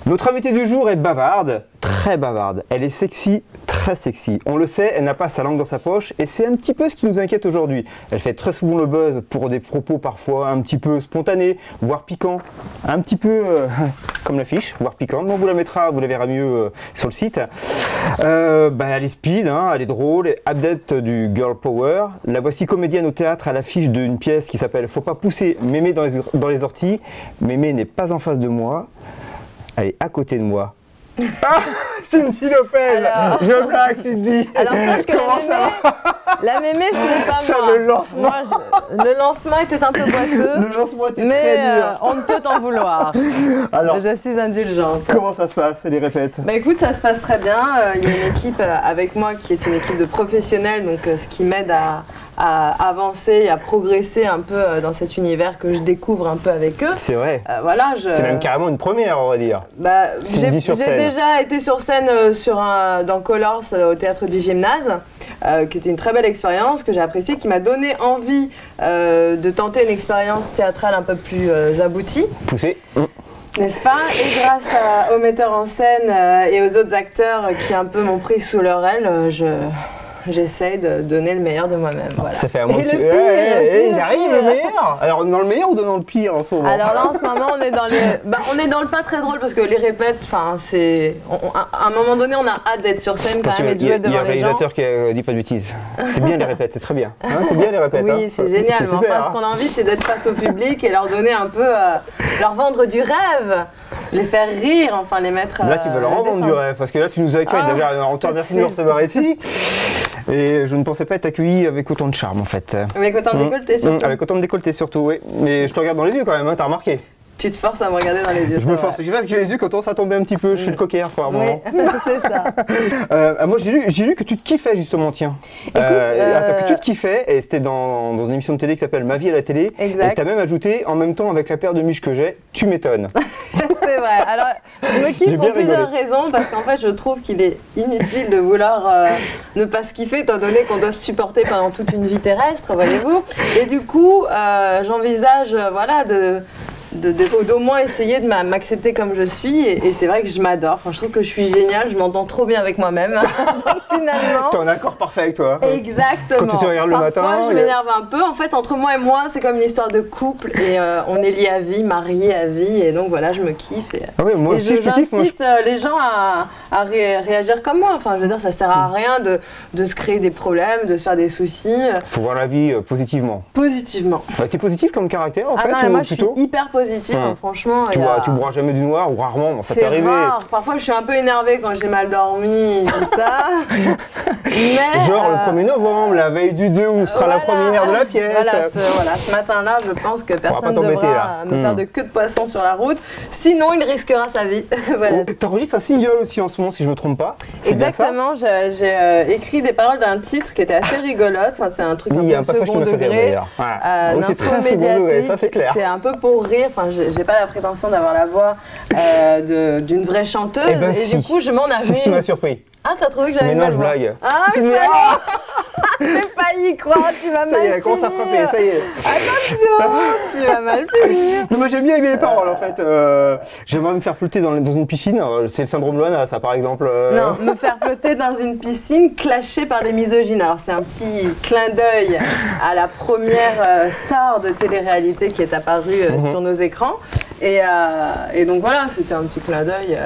Notre invitée du jour est bavarde, très bavarde. Elle est sexy, très sexy. On le sait, elle n'a pas sa langue dans sa poche et c'est un petit peu ce qui nous inquiète aujourd'hui. Elle fait très souvent le buzz pour des propos parfois un petit peu spontanés, voire piquants. Un petit peu comme l'affiche, voire piquant. On vous la mettra, vous la verrez mieux sur le site. Elle est speed, hein, elle est drôle, adepte du girl power. La voici comédienne au théâtre à l'affiche d'une pièce qui s'appelle Faut pas pousser Mémé dans les orties. Mémé n'est pas en face de moi. Elle est à côté de moi. Ah, Cindy Lopez. Alors... Je blague, Cindy. Alors sache que la mémé, ce n'est pas ça, moi. le lancement. Le lancement était un peu boiteux. Le lancement était mais très dur. On ne peut t'en vouloir. Alors, je suis indulgente. Comment ça se passe, les répètes? Bah écoute, ça se passe très bien. Il y a une équipe avec moi qui est une équipe de professionnels, donc ce qui m'aide à avancer et à progresser un peu dans cet univers que je découvre un peu avec eux. C'est vrai. Voilà, c'est même carrément une première, on va dire. Bah, j'ai déjà été sur scène dans Colors au théâtre du Gymnase, qui était une très belle expérience que j'ai appréciée, qui m'a donné envie de tenter une expérience théâtrale un peu plus aboutie. Poussée. N'est-ce pas? Et grâce aux metteurs en scène et aux autres acteurs qui un peu m'ont pris sous leur aile, j'essaye de donner le meilleur de moi-même. Voilà. Ça fait un mois que il arrive le meilleur. Alors dans le meilleur ou dans le pire en ce moment? Alors là en ce moment on est dans on est dans le pas très drôle parce que les répètes, enfin c'est à un moment donné on a hâte d'être sur scène quand même et de jouer devant les gens. Il y a un réalisateur qui dit pas de bêtises. C'est bien les répètes, c'est très bien. Hein, c'est bien les répètes. Oui, c'est génial. Mais enfin, ce qu'on a envie c'est d'être face au public et leur donner un peu, leur vendre du rêve, les faire rire, enfin les mettre. Là tu veux leur en vendre du rêve parce que là tu nous accueilles. D'ailleurs on te remercie de nous recevoir ici. Et je ne pensais pas être accueilli avec autant de charme en fait. Avec autant de décolleté surtout. Avec autant de décolleté surtout, oui. Mais je te regarde dans les yeux quand même, hein, t'as remarqué. Tu te forces à me regarder dans les yeux. Je me force, je fais que les yeux quand on commence à tomber un petit peu, je fais le coquillard quoi à un moment. Oui, c'est ça. Moi j'ai lu que tu te kiffais justement, tiens. Écoute, que tu te kiffais, et c'était dans une émission de télé qui s'appelle Ma vie à la télé. Exact. Et tu as même ajouté, en même temps avec la paire de muscles que j'ai, tu m'étonnes. C'est vrai. Alors, je me kiffe pour plusieurs raisons, parce qu'en fait, je trouve qu'il est inutile de vouloir ne pas se kiffer, étant donné qu'on doit se supporter pendant toute une vie terrestre, voyez-vous. Et du coup, j'envisage, voilà, d'au moins essayer de m'accepter comme je suis et c'est vrai que je m'adore, enfin, je trouve que je suis géniale, je m'entends trop bien avec moi-même. Donc finalement... T'es en accord parfait avec toi. Exactement. Quand tu te regardes le matin... je m'énerve un peu, en fait entre moi et moi c'est comme une histoire de couple et on est liés à vie, mariés à vie et donc voilà je me kiffe et, ah oui, moi et aussi, j'incite les gens à réagir comme moi, enfin je veux dire ça sert à rien de se créer des problèmes, de se faire des soucis. Faut voir la vie positivement. Positivement. Bah, t'es positif comme caractère en fait non, ou moi plutôt je suis hyper positive, franchement. Tu bois jamais du noir ou rarement, ça t'est arrivé. C'est rare, parfois je suis un peu énervée quand j'ai mal dormi, tout ça. Mais, genre le 1er novembre, la veille du 2 où sera la première de la pièce. Voilà, ce matin-là, je pense que personne ne devra me faire de queue de poisson sur la route, sinon il risquera sa vie. Voilà. T'enregistres un single aussi en ce moment si je me trompe pas. Exactement, j'ai écrit des paroles d'un titre qui était assez rigolote, enfin, c'est un truc un peu second degré, c'est très second degré, ça c'est clair. C'est un peu pour rire, enfin j'ai pas la prétention d'avoir la voix d'une vraie chanteuse et du coup je m'en avais... C'est ce qui m'a surpris. Ah, t'as trouvé que j'avais une belle voix? Mais non, je blague. Ah, c'est j'ai failli y croire, tu vas mal finir. Ça y est, elle commence à frapper, ça y est. Attention, tu vas mal finir. Mais moi, j'aime bien aimer les paroles, en fait. J'aimerais me faire flotter dans une piscine. C'est le syndrome Loana, ça, par exemple. Non, me faire flotter dans une piscine clashée par des misogynes. Alors, c'est un petit clin d'œil à la première star de télé-réalité qui est apparue sur nos écrans. Et donc, voilà, c'était un petit clin d'œil.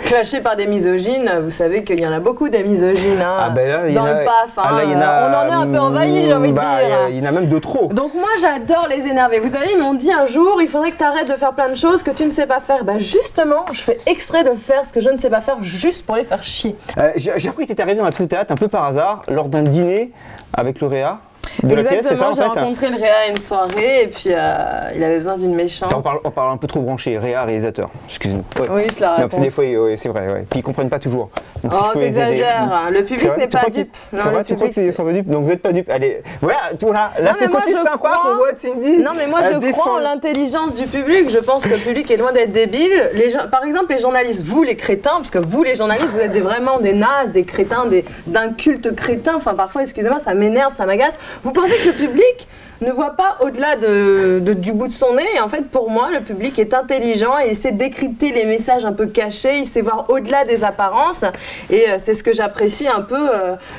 Clashé par des misogynes, vous savez qu'il y en a beaucoup des misogynes hein, dans le PAF. Hein, on en est un peu envahi, j'ai envie de dire. Il y en a même de trop. Donc moi j'adore les énerver. Vous savez, ils m'ont dit un jour, il faudrait que tu arrêtes de faire plein de choses que tu ne sais pas faire. Bah justement, je fais exprès de faire ce que je ne sais pas faire juste pour les faire chier. J'ai appris que tu étais arrivé dans la pièce de théâtre un peu par hasard, lors d'un dîner avec lauréat. Exactement, j'ai rencontré le Réa à une soirée et puis il avait besoin d'une méchante. On parle un peu trop branché, Réa, réalisateur, excuse-moi. Ouais. Oui, je la réponds. Des fois, oui, c'est vrai, ouais. Puis ils comprennent pas toujours. Donc, oh, si t'exagères, le public n'est pas dupe. C'est vrai, tu crois qu'ils sont pas dupes? Donc vous n'êtes pas dupe. Allez, voilà, là c'est côté sympa pour moi de Cindy. Non, mais moi je crois en l'intelligence du public, je pense que le public est loin d'être débile. Par exemple, les journalistes, vous les crétins, parce que vous les journalistes, vous êtes vraiment des nazes, des crétins, d'un culte crétin, enfin parfois, excusez-moi, ça m'énerve, ça m'agace. Vous pensez que le public ne voit pas au-delà du bout de son nez. Et en fait, pour moi, le public est intelligent et il sait décrypter les messages un peu cachés, il sait voir au-delà des apparences. Et c'est ce que j'apprécie un peu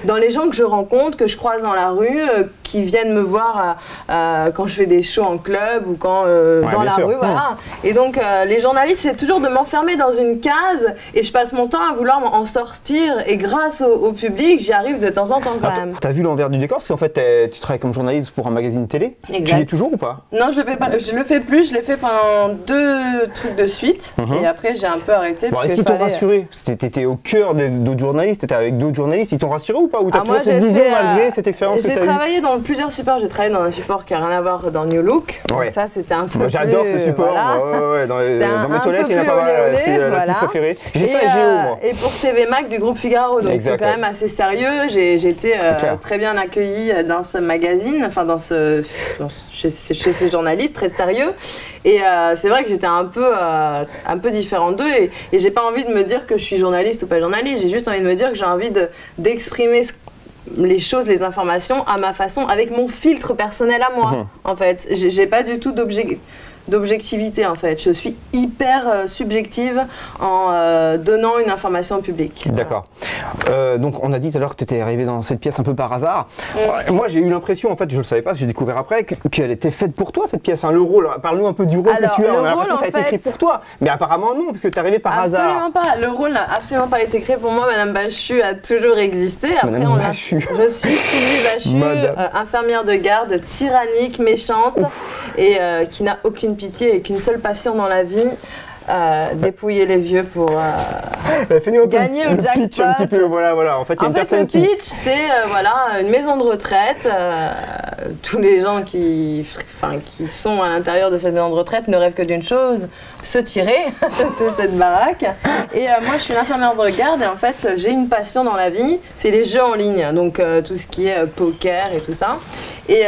dans les gens que je rencontre, que je croise dans la rue, qui viennent me voir quand je fais des shows en club ou quand dans la rue, voilà. Et donc les journalistes, c'est toujours de m'enfermer dans une case et je passe mon temps à vouloir en sortir. Et grâce au public, j'y arrive de temps en temps quand même. T'as vu l'envers du décor parce qu'en fait tu travailles comme journaliste pour un magazine télé. Exact. Tu y es toujours ou pas? Non, je le fais pas. Je le fais plus. Je l'ai fait pendant 2 trucs de suite et après j'ai un peu arrêté. Bon, est-ce qu'ils t'ont rassuré? Parce que t'étais au cœur d'autres journalistes, t'étais avec d'autres journalistes. Ils t'ont rassuré ou pas? Ou t'as toujours cette vision malgré cette expérience que t'as eue? J'ai travaillé dans plusieurs supports. J'ai travaillé dans un support qui n'a rien à voir dans New Look. Donc ça, c'était un peu. J'adore ce support. Voilà. Dans mes toilettes, il n'y en a pas mal. C'est la plus préférée. J'ai ça à Géo, moi. Et pour TV Mag du groupe Figaro. Donc c'est quand même assez sérieux. J'ai été très bien accueillie dans ce magazine, enfin chez ces journalistes très sérieux. Et c'est vrai que j'étais un peu différente d'eux. Et j'ai pas envie de me dire que je suis journaliste ou pas journaliste. J'ai juste envie de me dire que j'ai envie d'exprimer les choses, les informations à ma façon, avec mon filtre personnel à moi. En fait, j'ai pas du tout d'objectivité en fait. Je suis hyper subjective en donnant une information au public. D'accord. Donc on a dit tout à l'heure que tu étais arrivé dans cette pièce un peu par hasard. Moi j'ai eu l'impression, en fait je ne le savais pas, j'ai découvert après, qu'elle était faite pour toi cette pièce. Le rôle, parle-nous un peu du rôle que tu as. On a l'impression que ça a été écrit pour toi. Mais apparemment non, parce que tu es arrivé par hasard. Absolument pas. Le rôle n'a absolument pas été créé pour moi. Madame Bachu a toujours existé. Après, je suis Sylvie Bachu, infirmière de garde, tyrannique, méchante et qui n'a aucune pitié et qu'une seule passion dans la vie, dépouiller les vieux pour gagner au jackpot. Pitch un petit peu, voilà. En fait, il y a une personne le pitch, c'est une maison de retraite. Tous les gens qui sont à l'intérieur de cette maison de retraite ne rêvent que d'une chose, se tirer de cette baraque. Et moi, je suis une infirmière de garde et en fait, j'ai une passion dans la vie, c'est les jeux en ligne, donc tout ce qui est poker et tout ça. Et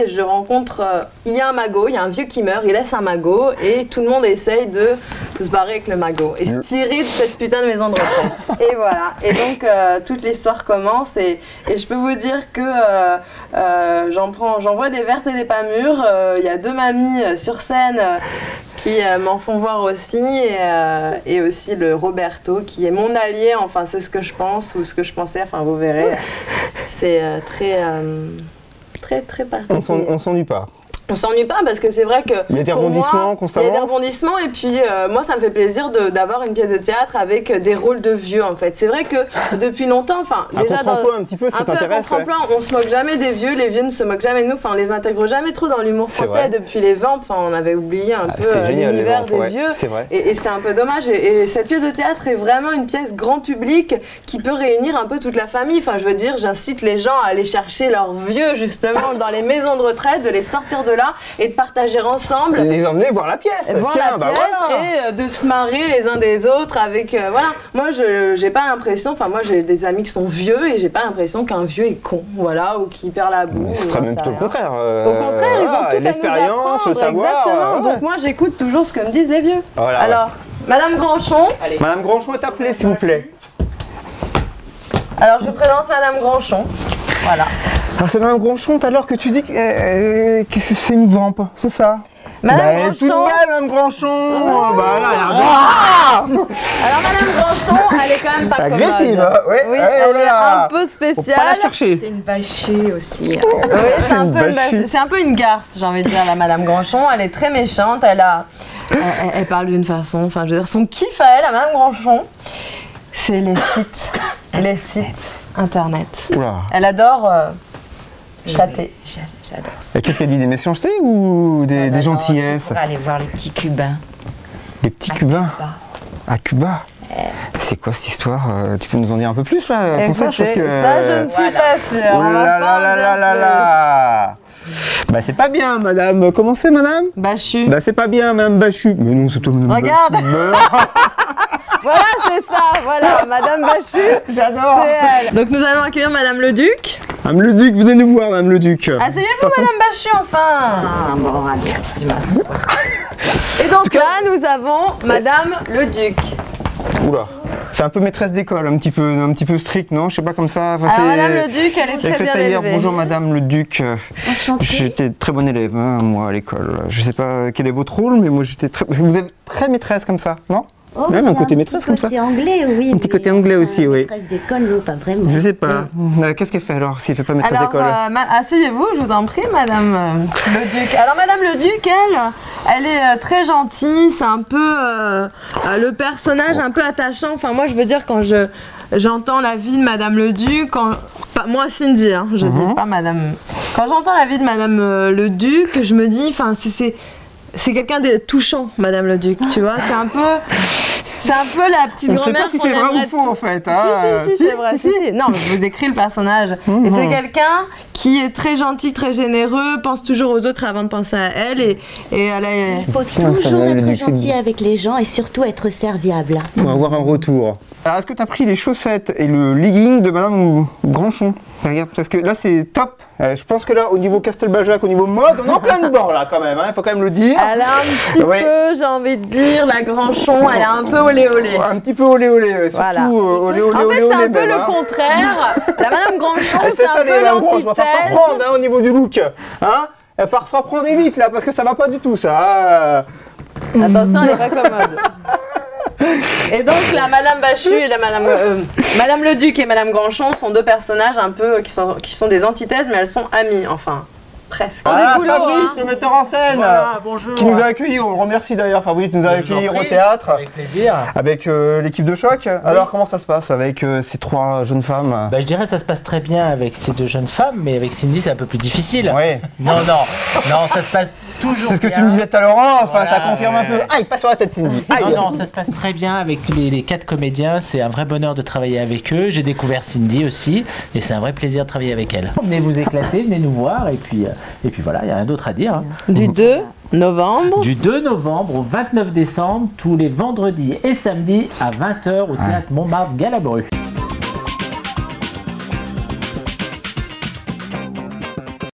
je rencontre, il y a un magot, il y a un vieux qui meurt, il laisse un magot et tout le monde essaye de se barrer avec le magot et se tirer de cette putain de maison de retraite. Et voilà, et donc toute l'histoire commence et je peux vous dire que j'en vois des vertes et des pas mûres. Il y a 2 mamies sur scène qui m'en font voir aussi et aussi le Roberto qui est mon allié, enfin c'est ce que je pense ou ce que je pensais, enfin vous verrez, c'est très particulier. On s'ennuie pas. On s'ennuie pas parce que c'est vrai que il y a des rebondissements constamment. Il y a des rebondissements et puis moi ça me fait plaisir d'avoir une pièce de théâtre avec des rôles de vieux en fait. C'est vrai que depuis longtemps, enfin déjà un petit peu, ça t'intéresse. On se moque jamais des vieux, les vieux ne se moquent jamais de nous, enfin on les intègre jamais trop dans l'humour français depuis les Vamps, enfin on avait oublié un peu l'univers des vieux. C'est vrai. Et c'est un peu dommage et cette pièce de théâtre est vraiment une pièce grand public qui peut réunir un peu toute la famille. Enfin je veux dire, j'incite les gens à aller chercher leurs vieux justement dans les maisons de retraite, de les sortir de là et de partager ensemble. Les emmener voir la pièce. Et de se marrer les uns des autres avec voilà. Moi j'ai pas l'impression, enfin moi j'ai des amis qui sont vieux et j'ai pas l'impression qu'un vieux est con, voilà, ou qui perd la boue. Ce serait même plutôt le contraire. Au contraire, ils ont tout à nous apprendre. Le savoir. Exactement. Donc moi j'écoute toujours ce que me disent les vieux. Voilà, alors, Madame Granchon. Allez. Madame Granchon est appelée s'il vous plaît. Alors je présente Madame Granchon. Voilà. Alors c'est Madame Granchon tout à l'heure que tu dis que c'est une vampe, c'est ça? Madame Granchon. Toute belle, Madame Granchon. Alors Madame Granchon, elle est quand même pas commode. Agressive, oui, elle est un peu spéciale. Faut pas la chercher. C'est une bâchée aussi. Oui, c'est un peu une garce, j'ai envie de dire, la Madame Granchon. Elle est très méchante, elle parle d'une façon, enfin je veux dire, son kiff à elle, à Madame Granchon, c'est les sites internet. Oula. Elle adore chatter. J'adore. Et qu'est-ce qu'elle dit? Des méchancetés ou des gentillesses? On va aller voir les petits Cubains. Les petits Cubains à Cuba. C'est quoi cette histoire? Tu peux nous en dire un peu plus là? Écoutez, ça je ne suis pas sûre. Oh là. Bah c'est pas bien madame. Comment c'est madame? Bachu. Bah c'est pas bien madame Bachu. Mais non, c'est toi madame. Regarde. Voilà, c'est ça, voilà, Madame Bachu. J'adore. C'est elle. Donc nous allons accueillir Madame le Duc. Madame le Duc, venez nous voir, Madame le Duc. Asseyez-vous, Madame Bachu, enfin. Ah bon, allez, je m'assois. Et donc là, nous avons Madame le Duc. Oula. C'est un peu maîtresse d'école, un petit peu strict, non? Je sais pas comme ça. Enfin, alors Madame le Duc, elle est très bien élevée. Bonjour Madame le Duc. J'étais très bon élève, hein, moi à l'école. Je sais pas quel est votre rôle, mais moi j'étais très... Vous êtes très maîtresse comme ça, non? Oh, même un côté maîtresse comme ça. Un côté anglais, oui. Un petit côté anglais aussi, oui. Maîtresse d'école, non, pas vraiment. Je sais pas. Qu'est-ce qu'elle fait alors s'il fait pas maîtresse d'école? Asseyez-vous, je vous en prie, Madame le Duc. Alors Madame le Duc, elle est très gentille. C'est un peu le personnage un peu attachant. Enfin moi, je veux dire quand j'entends la vie de Madame le Duc, moi Cindy, hein, je dis pas Madame. Quand j'entends la vie de Madame le Duc, je me dis, enfin c'est quelqu'un de touchant, Madame le Duc, tu vois. C'est un peu la petite grand-mère. On ne sait pas si c'est vrai ou faux en fait. Hein. Si, c'est vrai. Si. Non, mais je vous décris le personnage. Et c'est quelqu'un qui est très gentil, très généreux, pense toujours aux autres avant de penser à elle. Et elle a... Il faut toujours être gentil avec les gens et surtout être serviable. Pour avoir un retour. Alors, est-ce que tu as pris les chaussettes et le legging de Madame Granchon? Regarde, parce que là, c'est top. Je pense que là, au niveau Castelbajac, au niveau mode, on est en plein dedans, là, quand même. Il faut quand même le dire. Elle a un petit peu, j'ai envie de dire, la Granchon, elle a un peu olé olé. Un petit peu olé olé, surtout voilà. Olé olé. En fait, c'est un peu le contraire. La Madame Granchon, c'est un peu l'antithèse. Il va falloir se reprendre au niveau du look. Hein, il va falloir se reprendre vite, là, parce que ça va pas du tout, ça. Attention, elle n'est pas commode. Et donc la Madame Bachu et la Madame le Duc et Madame Granchon sont deux personnages un peu qui sont des antithèses, mais elles sont amies, enfin presque. Fabrice, le metteur en scène, voilà, bonjour. Qui nous a accueillis. On le remercie d'ailleurs, Fabrice, de nous a accueillis au théâtre. Avec plaisir. Avec l'équipe de choc. Oui. Alors comment ça se passe avec ces trois jeunes femmes? Je dirais que ça se passe très bien avec ces deux jeunes femmes, mais avec Cindy c'est un peu plus difficile. Oui. Non, ça se passe toujours bien. C'est ce que tu me disais tout à l'heure, enfin ça confirme un peu. Aïe, pas sur la tête Cindy. Aïe. Non, ça se passe très bien avec les 4 comédiens, c'est un vrai bonheur de travailler avec eux. J'ai découvert Cindy aussi, et c'est un vrai plaisir de travailler avec elle. Venez vous éclater, venez nous voir, et puis voilà, il n'y a rien d'autre à dire. Hein. Du 2 novembre. Du 2 novembre au 29 décembre, tous les vendredis et samedis à 20h au théâtre Montmartre Galabru.